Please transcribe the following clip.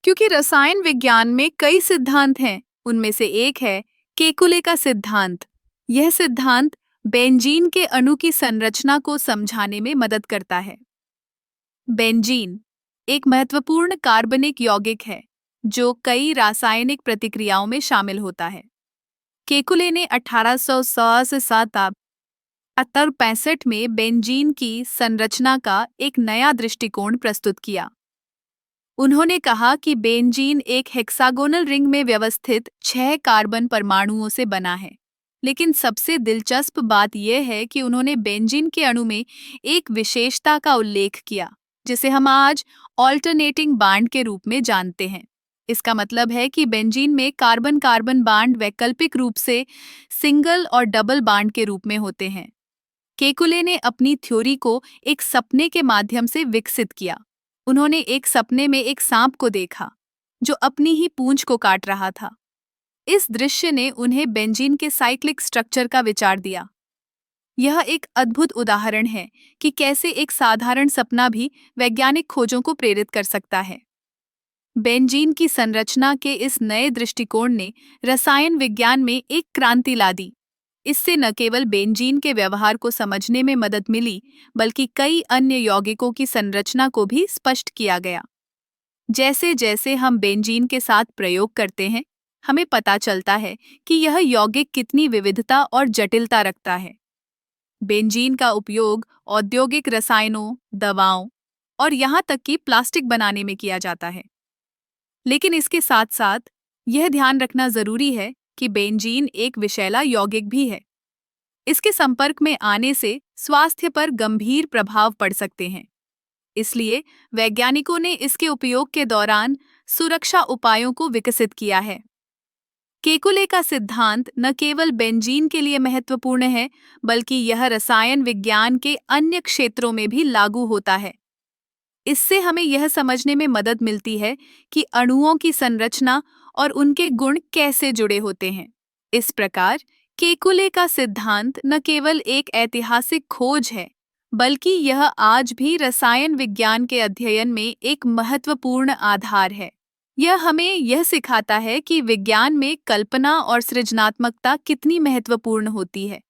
क्योंकि रसायन विज्ञान में कई सिद्धांत हैं। उनमें से एक है केकुले का सिद्धांत। यह सिद्धांत बेंजीन के अणु की संरचना को समझाने में मदद करता है। बेंजीन एक महत्वपूर्ण कार्बनिक यौगिक है जो कई रासायनिक प्रतिक्रियाओं में शामिल होता है। केकुले ने 1800 से 1865 में बेंजीन की संरचना का एक नया दृष्टिकोण प्रस्तुत किया। उन्होंने कहा कि बेंजीन एक हेक्सागोनल रिंग में व्यवस्थित 6 कार्बन परमाणुओं से बना है। लेकिन सबसे दिलचस्प बात यह है कि उन्होंने बेंजीन के अणु में एक विशेषता का उल्लेख किया, जिसे हम आज ऑल्टरनेटिंग बांड के रूप में जानते हैं। इसका मतलब है कि बेंजीन में कार्बन कार्बन बांड वैकल्पिक रूप से सिंगल और डबल बांड के रूप में होते हैं। केकुले ने अपनी थ्योरी को एक सपने के माध्यम से विकसित किया। उन्होंने एक सपने में एक सांप को देखा जो अपनी ही पूंछ को काट रहा था। इस दृश्य ने उन्हें बेंजीन के साइक्लिक स्ट्रक्चर का विचार दिया। यह एक अद्भुत उदाहरण है कि कैसे एक साधारण सपना भी वैज्ञानिक खोजों को प्रेरित कर सकता है। बेंजीन की संरचना के इस नए दृष्टिकोण ने रसायन विज्ञान में एक क्रांति ला दी। इससे न केवल बेंजीन के व्यवहार को समझने में मदद मिली, बल्कि कई अन्य यौगिकों की संरचना को भी स्पष्ट किया गया। जैसे जैसे हम बेंजीन के साथ प्रयोग करते हैं, हमें पता चलता है कि यह यौगिक कितनी विविधता और जटिलता रखता है। बेंजीन का उपयोग औद्योगिक रसायनों, दवाओं और यहाँ तक कि प्लास्टिक बनाने में किया जाता है। लेकिन इसके साथ साथ यह ध्यान रखना जरूरी है कि बेंजीन एक विषैला यौगिक भी है। इसके संपर्क में आने से स्वास्थ्य पर गंभीर प्रभाव पड़ सकते हैं। इसलिए वैज्ञानिकों ने इसके उपयोग के दौरान सुरक्षा उपायों को विकसित किया है। केकुले का सिद्धांत न केवल बेंजीन के लिए महत्वपूर्ण है, बल्कि यह रसायन विज्ञान के अन्य क्षेत्रों में भी लागू होता है। इससे हमें यह समझने में मदद मिलती है कि अणुओं की संरचना और उनके गुण कैसे जुड़े होते हैं। इस प्रकार केकुले का सिद्धांत न केवल एक ऐतिहासिक खोज है, बल्कि यह आज भी रसायन विज्ञान के अध्ययन में एक महत्वपूर्ण आधार है। यह हमें यह सिखाता है कि विज्ञान में कल्पना और सृजनात्मकता कितनी महत्वपूर्ण होती है।